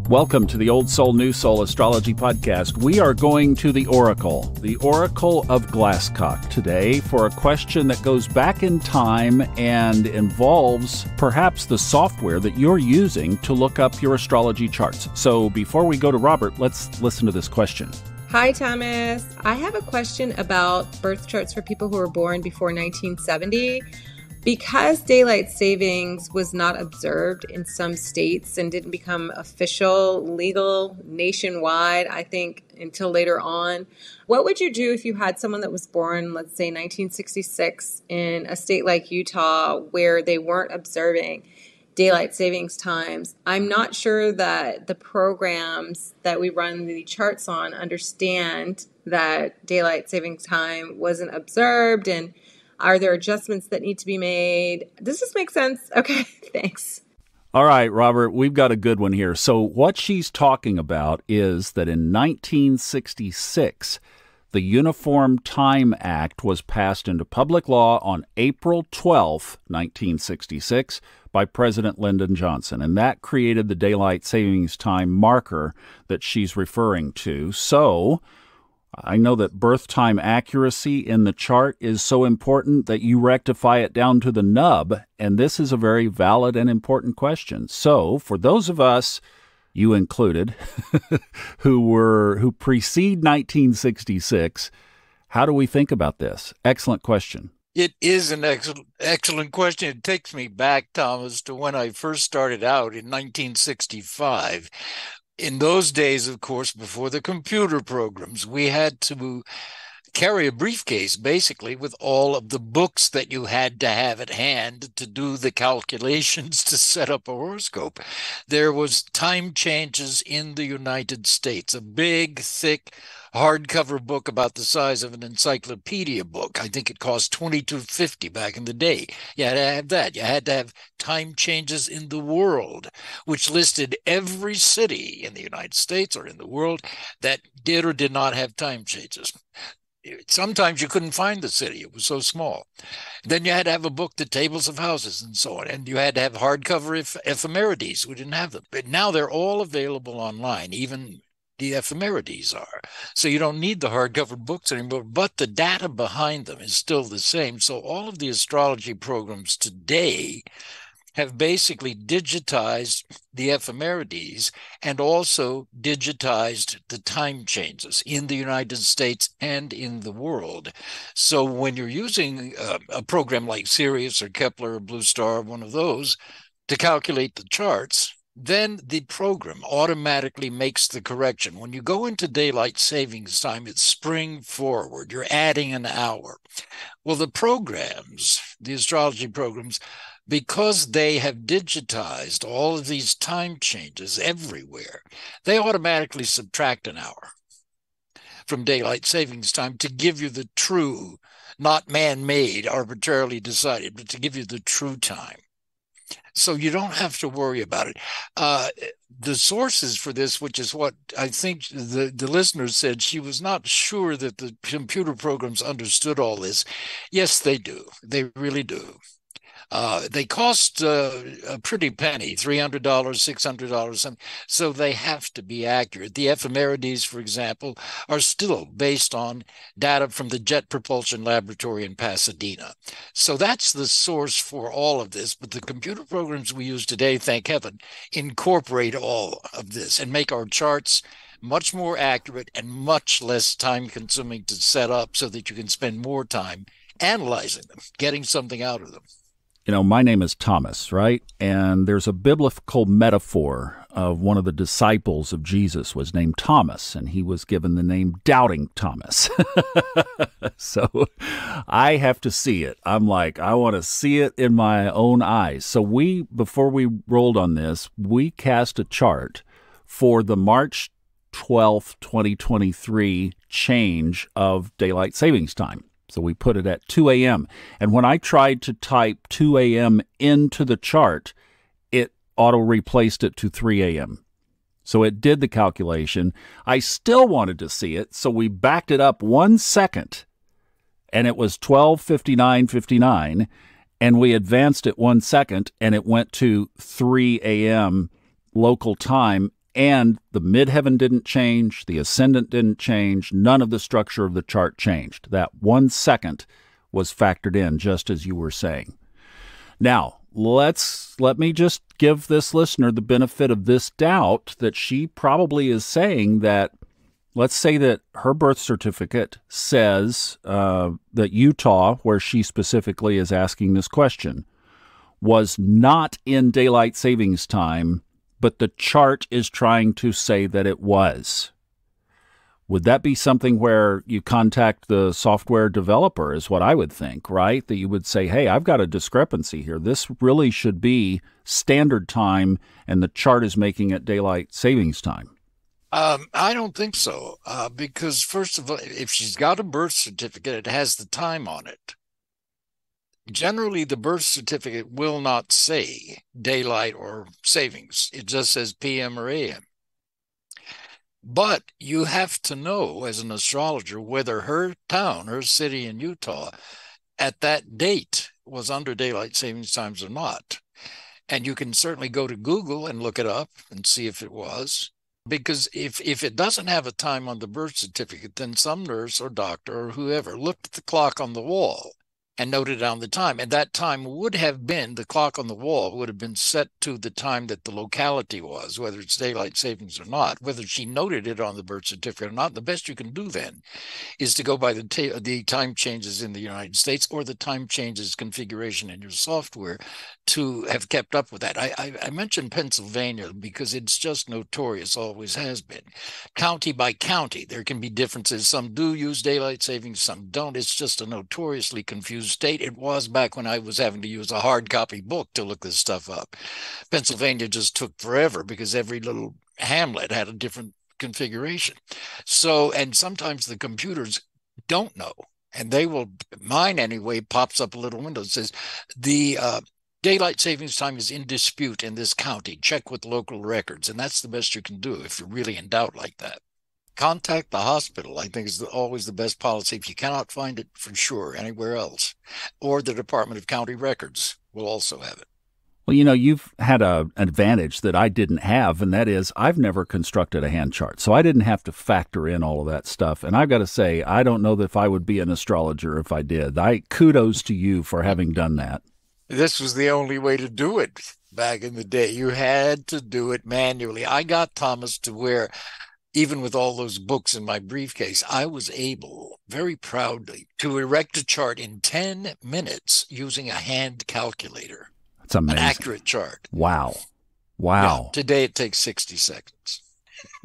Welcome to the Old Soul, New Soul Astrology Podcast. We are going to the Oracle of Glasscock today for a question that goes back in time and involves perhaps the software that you're using to look up your astrology charts. So before we go to Robert, let's listen to this question. Hi, Thomas. I have a question about birth charts for people who were born before 1970. Because daylight savings was not observed in some states and didn't become official, legal, nationwide, I think, until later on, what would you do if you had someone that was born, let's say, 1966 in a state like Utah where they weren't observing daylight savings times? I'm not sure that the programs that we run the charts on understand that daylight savings time wasn't observed, and are there adjustments that need to be made? Does this make sense? Okay, thanks. All right, Robert, we've got a good one here. So what she's talking about is that in 1966, the Uniform Time Act was passed into public law on April 12th, 1966, by President Lyndon Johnson, and that created the daylight savings time marker that she's referring to. So I know that birth time accuracy in the chart is so important that you rectify it down to the nub, and this is a very valid and important question. So, for those of us, you included, who precede 1966, how do we think about this? Excellent question. It is an excellent question. It takes me back, Thomas, to when I first started out in 1965. In those days, of course, before the computer programs, we had to carry a briefcase, basically, with all of the books that you had to have at hand to do the calculations to set up a horoscope. There was time changes in the United States, a big, thick, hardcover book about the size of an encyclopedia book. I think it cost $22.50 back in the day. You had to have that. You had to have time changes in the world, which listed every city in the United States or in the world that did or did not have time changes. Sometimes you couldn't find the city. It was so small. Then you had to have a book, The Tables of Houses, and so on. And you had to have hardcover ephemerides. We didn't have them. But now they're all available online, even the ephemerides are. So you don't need the hardcover books anymore, but the data behind them is still the same. So all of the astrology programs today have basically digitized the ephemerides and also digitized the time changes in the United States and in the world. So when you're using a program like Sirius or Kepler or Blue Star, one of those, to calculate the charts, then the program automatically makes the correction. When you go into daylight savings time, it's spring forward. You're adding an hour. Well, the programs, the astrology programs, because they have digitized all of these time changes everywhere, they automatically subtract an hour from daylight savings time to give you the true, not man-made, arbitrarily decided, but to give you the true time. So you don't have to worry about it. The sources for this, which is what I think the listener said, she was not sure that the computer programs understood all this. Yes, they do. They really do. They cost a pretty penny, $300, $600, so they have to be accurate. The ephemerides, for example, are still based on data from the Jet Propulsion Laboratory in Pasadena. So that's the source for all of this, but the computer programs we use today, thank heaven, incorporate all of this and make our charts much more accurate and much less time-consuming to set up so that you can spend more time analyzing them, getting something out of them. You know, my name is Thomas, right? And there's a biblical metaphor of one of the disciples of Jesus was named Thomas, and he was given the name Doubting Thomas. So I have to see it. I'm like, I want to see it in my own eyes. So before we rolled on this, we cast a chart for the March 12th, 2023 change of daylight savings time. So we put it at 2 a.m. And when I tried to type 2 a.m. into the chart, it auto-replaced it to 3 a.m. So it did the calculation. I still wanted to see it, so we backed it up 1 second, and it was 12:59:59, and we advanced it 1 second, and it went to 3 a.m. local time, And the midheaven didn't change, the ascendant didn't change, none of the structure of the chart changed. That 1 second was factored in, just as you were saying. Now, let me just give this listener the benefit of this doubt that she probably is saying that, let's say that her birth certificate says that Utah, where she specifically is asking this question, was not in daylight savings time, but the chart is trying to say that it was. Would that be something where you contact the software developer, is what I would think, right? That you would say, hey, I've got a discrepancy here. This really should be standard time, and the chart is making it daylight savings time. I don't think so, because first of all, if she's got a birth certificate, it has the time on it. Generally, the birth certificate will not say daylight or savings. It just says PM or AM. But you have to know, as an astrologer, whether her town, her city in Utah, at that date was under daylight savings times or not. And you can certainly go to Google and look it up and see if it was. Because if it doesn't have a time on the birth certificate, then some nurse or doctor or whoever looked at the clock on the wall and noted down the time. And that time would have been, the clock on the wall would have been set to the time that the locality was, whether it's daylight savings or not. Whether she noted it on the birth certificate or not, the best you can do then is to go by the time changes in the United States or the time changes configuration in your software to have kept up with that. I mentioned Pennsylvania because it's just notorious, always has been. County by county, there can be differences. Some do use daylight savings, some don't. It's just a notoriously confused state. It was back when I was having to use a hard copy book to look this stuff up. Pennsylvania just took forever because every little hamlet had a different configuration. So, and sometimes the computers don't know, and they will, mine anyway, pops up a little window that says the daylight savings time is in dispute in this county. Check with local records. And that's the best you can do if you're really in doubt like that. Contact the hospital, I think, is always the best policy if you cannot find it for sure anywhere else. Or the Department of County Records will also have it. Well, you know, you've had an advantage that I didn't have, and that is I've never constructed a hand chart. So I didn't have to factor in all of that stuff. And I've got to say, I don't know that if I would be an astrologer if I did. Kudos to you for having done that. This was the only way to do it back in the day. You had to do it manually. I got Thomas to where, even with all those books in my briefcase, I was able, very proudly, to erect a chart in 10 minutes using a hand calculator. That's amazing. An accurate chart. Wow. Wow. Yeah, today it takes 60 seconds.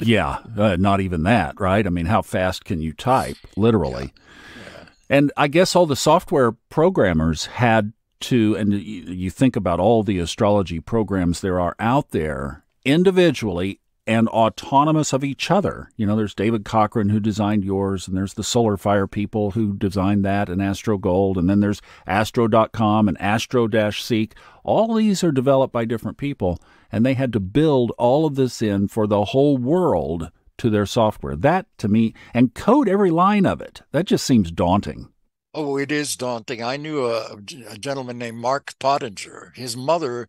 Yeah, not even that, right? I mean, how fast can you type, literally? Yeah. And I guess all the software programmers had to, and you think about all the astrology programs there are out there individually and autonomous of each other. You know, there's David Cochran who designed yours, and there's the Solar Fire people who designed that, and Astro Gold, and then there's Astro.com and Astro-Seek. All these are developed by different people, and they had to build all of this in for the whole world to their software. That, to me, and code every line of it, that just seems daunting. Oh, it is daunting. I knew a gentleman named Mark Pottinger. His mother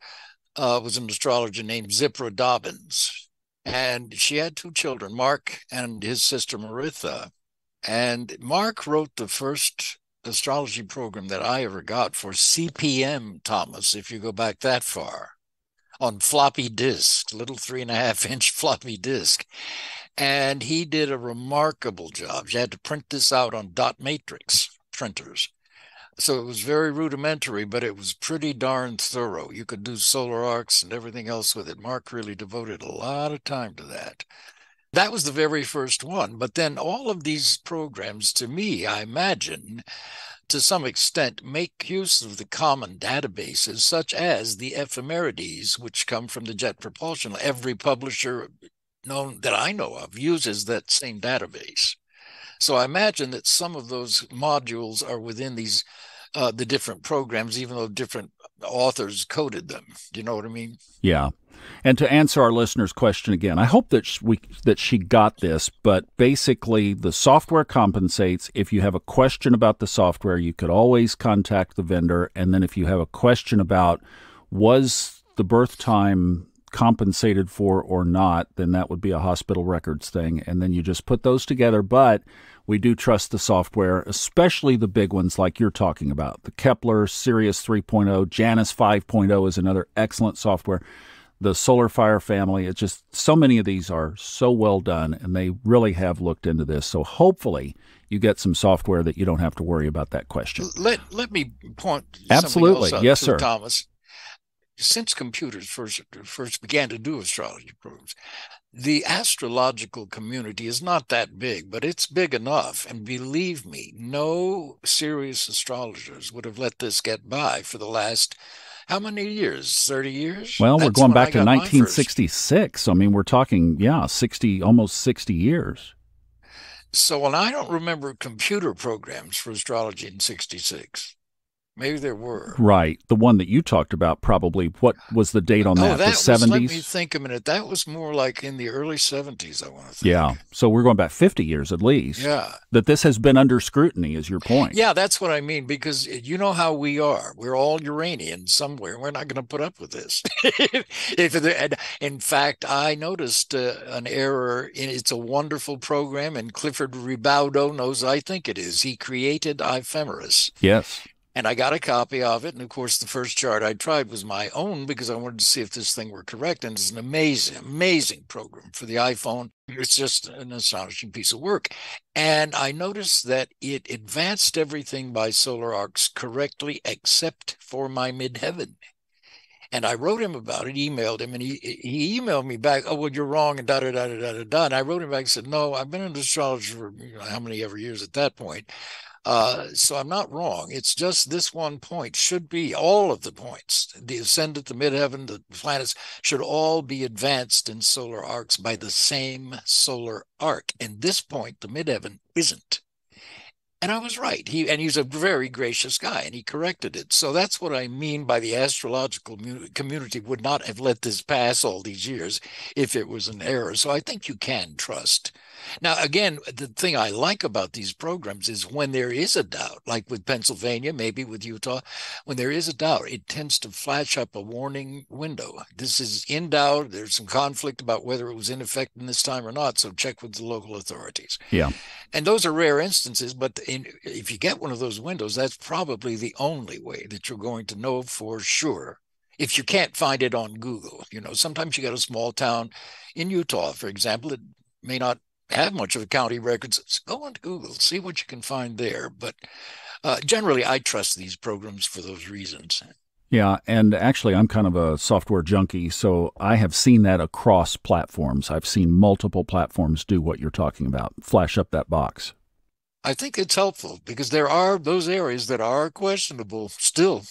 was an astrologer named Zipra Dobbins. And she had 2 children, Mark and his sister Maritha. And Mark wrote the first astrology program that I ever got for CPM, Thomas, if you go back that far, on floppy disk, little 3.5-inch floppy disk. And he did a remarkable job. You had to print this out on dot matrix printers. So it was very rudimentary, but it was pretty darn thorough. You could do solar arcs and everything else with it. Mark really devoted a lot of time to that. That was the very first one. But then all of these programs, to me, I imagine, to some extent, make use of the common databases, such as the ephemerides, which come from the Jet Propulsion. Every publisher known that I know of uses that same database. So I imagine that some of those modules are within these the different programs, even though different authors coded them. Do you know what I mean? Yeah. And to answer our listener's question again, I hope that she got this, but basically the software compensates. If you have a question about the software, you could always contact the vendor. And then if you have a question about was the birth time compensated for or not, then that would be a hospital records thing. And then you just put those together. But we do trust the software, especially the big ones like you're talking about. The Kepler, Sirius 3.0, Janus 5.0 is another excellent software. The Solar Fire family, it's just so many of these are so well done, and they really have looked into this. So hopefully you get some software that you don't have to worry about that question. Let me point Absolutely. something else out Yes, too, sir. Thomas. Since computers first began to do astrology programs, the astrological community is not that big, but it's big enough. And believe me, no serious astrologers would have let this get by for the last, how many years? 30 years? Well, we're That's going when I back to got mine first. 1966. I mean, we're talking, 60, almost 60 years. So when I don't remember computer programs for astrology in 66. Maybe there were. Right. The one that you talked about, probably, what was the date on that? The 70s? Let me think a minute. That was more like in the early 70s, I want to think. Yeah. So we're going back 50 years at least. Yeah. That this has been under scrutiny is your point. Yeah, that's what I mean, because you know how we are. We're all Uranian somewhere. We're not going to put up with this. In fact, I noticed an error. It's a wonderful program, and Clifford Ribaudo knows I think it is. He created Ephemeris. Yes. And I got a copy of it. And of course, the first chart I tried was my own because I wanted to see if this thing were correct. And it's an amazing, amazing program for the iPhone. It's just an astonishing piece of work. And I noticed that it advanced everything by solar arcs correctly, except for my midheaven. And I wrote him about it, emailed him, and he emailed me back, oh, well, you're wrong, and da-da-da-da-da-da. And I wrote him back and said, no, I've been an astrologer for how many ever years at that point. So I'm not wrong. It's just this one point should be all of the points. The ascendant, the midheaven, the planets should all be advanced in solar arcs by the same solar arc. And this point, the midheaven, isn't. And I was right. He's a very gracious guy, and he corrected it. So that's what I mean by the astrological community would not have let this pass all these years if it was an error. So I think you can trust. Now, again, the thing I like about these programs is when there is a doubt, like with Pennsylvania, maybe with Utah, when there is a doubt, it tends to flash up a warning window. This is in doubt. There's some conflict about whether it was in effect in this time or not. So check with the local authorities. Yeah. And those are rare instances, but if you get one of those windows, that's probably the only way that you're going to know for sure. If you can't find it on Google, sometimes you got a small town in Utah, for example, it may not have much of a county records. So go on to Google, see what you can find there. But generally, I trust these programs for those reasons. Yeah, and actually, I'm kind of a software junkie, so I have seen that across platforms. I've seen multiple platforms do what you're talking about, flash up that box. I think it's helpful because there are those areas that are questionable still.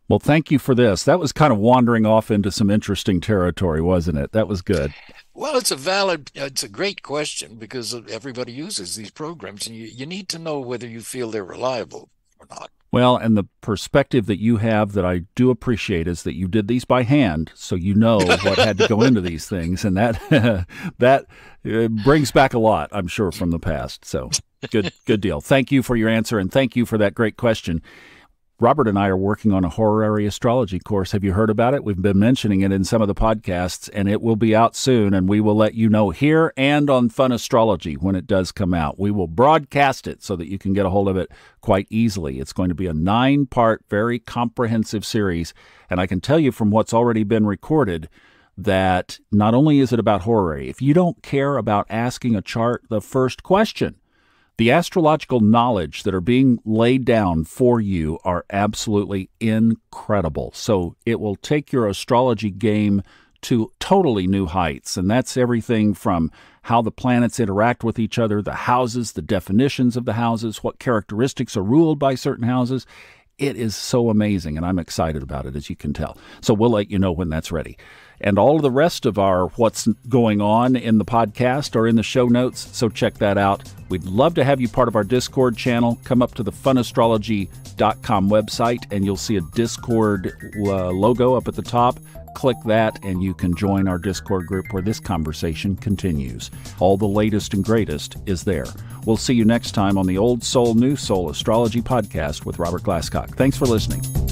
Well, thank you for this. That was kind of wandering off into some interesting territory, wasn't it? That was good. Well, it's a great question because everybody uses these programs, and you need to know whether you feel they're reliable or not. Well, and the perspective that you have that I do appreciate is that you did these by hand, so you know what had to go into these things, and that brings back a lot, I'm sure, from the past. So good deal. Thank you for your answer, and thank you for that great question. Robert and I are working on a horary astrology course. Have you heard about it? We've been mentioning it in some of the podcasts, and it will be out soon, and we will let you know here and on Fun Astrology when it does come out. We will broadcast it so that you can get a hold of it quite easily. It's going to be a 9-part, very comprehensive series, and I can tell you from what's already been recorded that not only is it about horary, if you don't care about asking a chart the first question, the astrological knowledge that are being laid down for you are absolutely incredible. So it will take your astrology game to totally new heights. And that's everything from how the planets interact with each other, the houses, the definitions of the houses, what characteristics are ruled by certain houses. It is so amazing, and I'm excited about it, as you can tell. So we'll let you know when that's ready. And all of the rest of our what's going on in the podcast are in the show notes, so check that out. We'd love to have you part of our Discord channel. Come up to the funastrology.com website, and you'll see a Discord logo up at the top. Click that, and you can join our Discord group where this conversation continues. All the latest and greatest is there. We'll see you next time on the Old Soul, New Soul Astrology Podcast with Robert Glasscock. Thanks for listening.